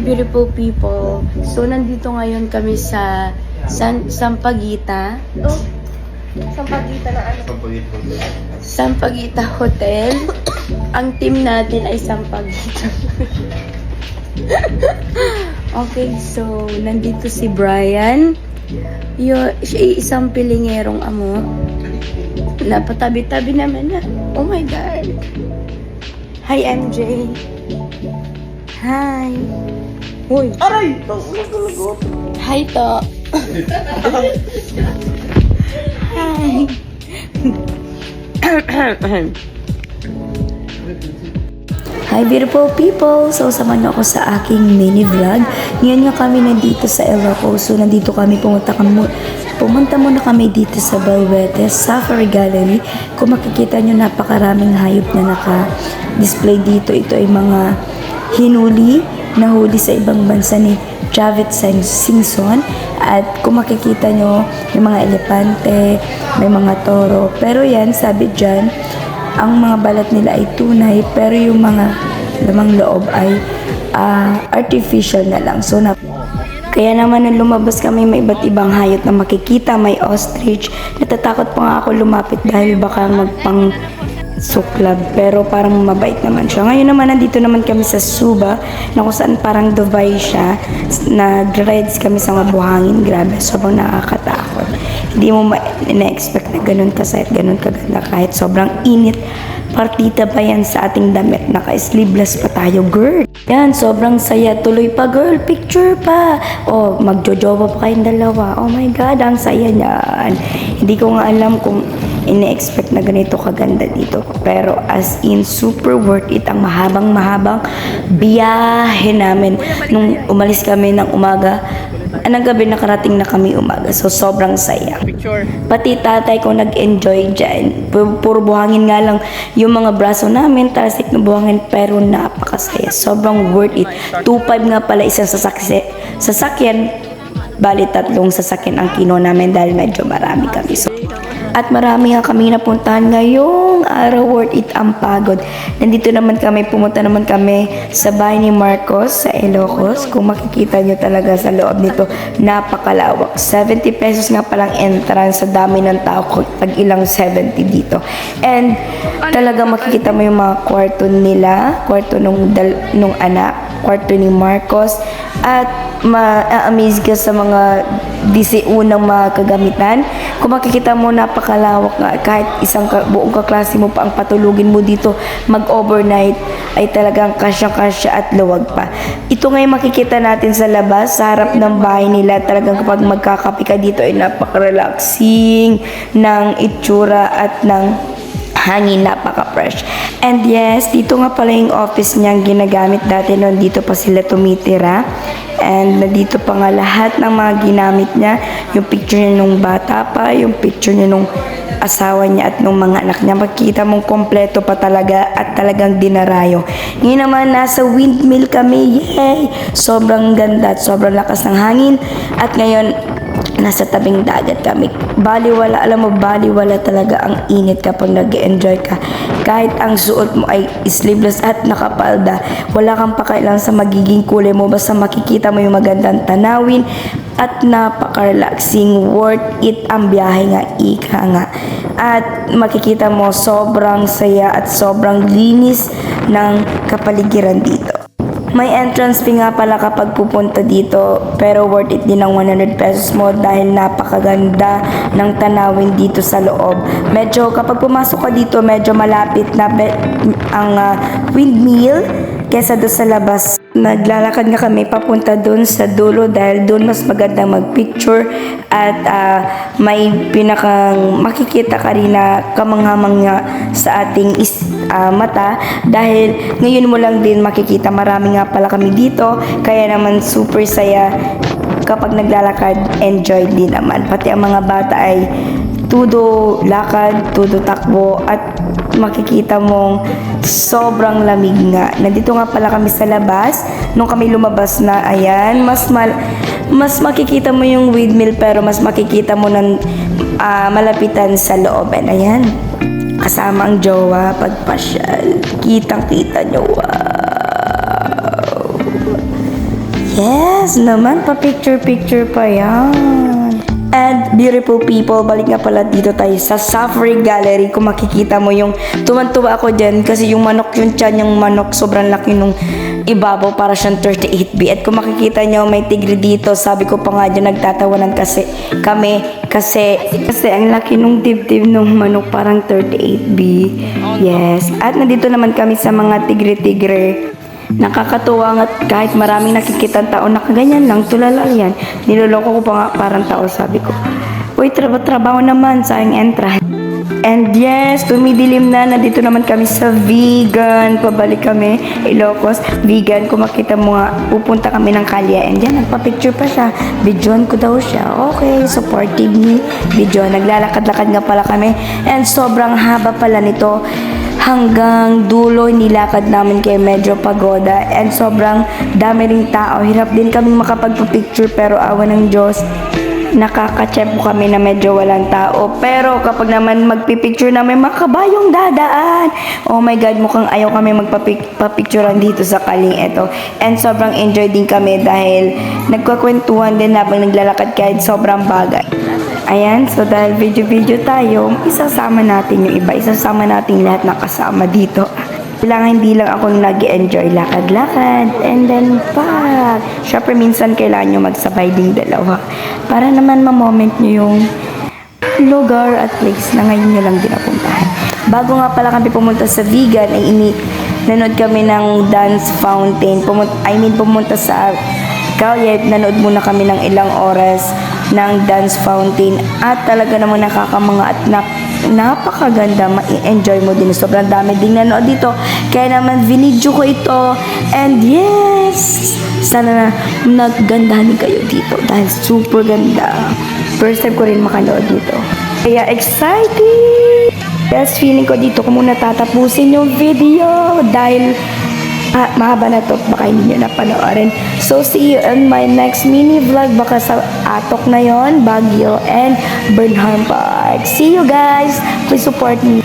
Beautiful people. So, nandito ngayon kami sa Sampaguita. Oh, Sampaguita na ano? Sampaguita Hotel. Ang team natin ay Sampaguita. Okay, so, nandito si Brian. Siya ay isang pilingerong amo. Napatabi-tabi naman na. Oh my God. Hi, MJ. Hi. Uy. Aray! Hi, to. Hi. Hi beautiful people! So, samahan niyo ako sa aking mini vlog. Ngayon nga kami nandito sa Ilocos. So, nandito kami, pumunta muna kami dito sa Balwete Safari Gallery. Kung makikita nyo, napakaraming hayop na naka-display dito. Ito ay mga nahuli sa ibang bansa ni Javit Singson. At kung makikita nyo, may mga elepante, may mga toro. Pero yan, sabi dyan, ang mga balat nila ay tunay, pero yung mga lamang loob ay artificial na lang. So, kaya naman nung lumabas kami, may iba't ibang hayop na makikita. May ostrich. Natatakot pa nga ako lumapit dahil baka magpang suklab, pero parang mabait naman siya. Ngayon naman, nandito naman kami sa Suba, na kung saan parang Dubai siya. Nag-rides kami sa mabuhangin. Grabe, sobrang nakakatakot. Hindi mo na-expect na ganun kasayat, ganun kaganda kahit sobrang init. Partita pa yan sa ating damit. Naka-sleeveless pa tayo, girl. Yan, sobrang saya. Tuloy pa, girl. Picture pa. Oh, magjojowa pa kayong dalawa. Oh my God, ang saya niyan. Hindi ko nga alam kung ine-expect na ganito kaganda dito. Pero as in, super worth it ang mahabang biyahe namin. Nung umalis kami ng umaga, anong gabi nakarating na kami umaga. So, sobrang saya. Pati tatay ko nag-enjoy dyan. Puro buhangin nga lang yung mga braso namin. Talasik na buhangin, pero napakasaya. Sobrang worth it. 2.5 nga pala isang sasakyan. Bali, 3 sasakyan ang kino namin dahil medyo marami kami. So, at marami nga kami napuntahan ngayong araw. Worth it ang pagod. Nandito naman kami, pumunta naman kami sa bahay ni Marcos sa Ilocos. Kung makikita nyo talaga sa loob nito, napakalawak. 70 pesos nga palang entrance sa dami ng tao. Pag ilang 70 dito. And talaga makikita mo yung mga kwarto nila, kwarto nung anak, kwarto ni Marcos. At ma-amaze ka sa mga unang mga kagamitan. Kung makikita mo, napakalawak nga. Kahit isang buong kaklase mo pa ang patulugin mo dito, mag-overnight, ay talagang kasya-kasya at luwag pa. Ito ngayon makikita natin sa labas, sa harap ng bahay nila. Talagang kapag magkakape ka dito ay napaka-relaxing ng itsura at ng hangin, napaka-fresh. And yes, dito nga pala yung office niyang ginagamit dati noon. Dito pa sila tumitira. And nandito pa nga lahat ng mga ginamit niya. Yung picture niya nung bata pa, yung picture niya nung asawa niya at nung mga anak niya. Makikita mong kompleto pa talaga at talagang dinarayo. Ngayon naman, nasa windmill kami. Yay! Sobrang ganda at sobrang lakas ng hangin. At ngayon, nasa tabing dagat kami. Baliwala, alam mo, baliwala talaga ang init kapag nag-enjoy ka. Kahit ang suot mo ay sleeveless at nakapalda, wala kang pakailan sa magiging kulay mo. Basta makikita mo yung magandang tanawin at napaka-relaxing. Worth it ang biyahe nga, ika nga. At makikita mo sobrang saya at sobrang linis ng kapaligiran dito. May entrance fee nga pala kapag pupunta dito, pero worth it din ang 100 pesos mo dahil napakaganda ng tanawin dito sa loob. Medyo kapag pumasok ka dito, medyo malapit na ang windmill kesa doon sa labas. Naglalakad nga kami papunta doon sa dulo dahil doon mas magandang magpicture at may pinakang makikita ka rin na kamangha-mangha sa ating mata dahil ngayon mo lang din makikita. Marami nga pala kami dito, kaya naman super saya kapag naglalakad. Enjoy din naman, pati ang mga bata ay tudo lakad, tudo takbo at makikita mong sobrang lamig nga. Nandito nga pala kami sa labas. Nung kami lumabas na, ayan, mas makikita mo yung windmill pero mas makikita mo ng malapitan sa loob. And ayan, kasama ang jowa pagpasyal. Kitang-kita nyo, wow. Yes naman, pa-picture-picture pa yan. And beautiful people, balik nga pala dito tayo sa Safari Gallery. Kung makikita mo yung tuwan-tuwa ako dyan kasi yung manok, yung tiyan yung manok, sobrang laki nung ibabaw para siyang 38B. At kung makikita nyo, may tigre dito. Sabi ko pa nga dyan, nagtatawanan kasi ang laki nung dibdib nung manok, parang 38B. Yes. At nandito naman kami sa mga tigre-tigre. Nakakatuwa nga kahit maraming nakikita tao na ganyan lang, tulala yan. Niloloko ko pa nga parang tao, sabi ko. Uy, trabaho naman, sayang entrance. And yes, tumidilim na, nandito naman kami sa vegan. Pabalik kami, Ilocos, vegan. Kung makita mo nga, pupunta kami ng Kalya. And yan, nagpa-picture pa siya. Bidyon ko daw siya. Okay, supportive ni Bidyon. Naglalakad-lakad nga pala kami. And sobrang haba pala nito. Hanggang dulo nilakad namin kay medyo pagoda and sobrang dami ring tao. Hirap din kaming makapagpa-picture pero awa ng Diyos, nakaka-check po kami na medyo walang tao. Pero kapag naman magpipicture na may makabayong dadaan, oh my God, mukhang ayaw kami magpapicturean dito sa Kaling ito. And sobrang enjoy din kami dahil nagkakwentuhan din habang naglalakad kahit sobrang bagay. Ayan, so dahil video-video tayo, isasama natin yung iba, isasama natin lahat na kasama dito. Kailangan hindi lang ako nag-enjoy lakad-lakad and then back. Syempre minsan kailangan nyo magsabay ding dalawa para naman ma-moment nyo yung lugar at place na ngayon nyo lang din napuntahan. Bago nga pala kami pumunta sa vegan, ay nanood kami ng dance fountain. Pumunta sa Kalye, nanood muna kami ng ilang oras ng dance fountain at talaga namang nakakamanga at napakaganda, ma-enjoy mo din. Sobrang dami din nanood dito. Kaya naman vinidyo ko ito. And yes, sana na naggandahan kayo dito dahil super ganda. First time ko rin makanood dito. Kaya excited! Yes, feeling ko dito ko muna tatapusin yung video dahil mahaba na to, baka hindi nyo napanoorin. So, see you on my next mini vlog. Baka sa Atok na yon, Baguio, and Burnham Park. See you guys! Please support me.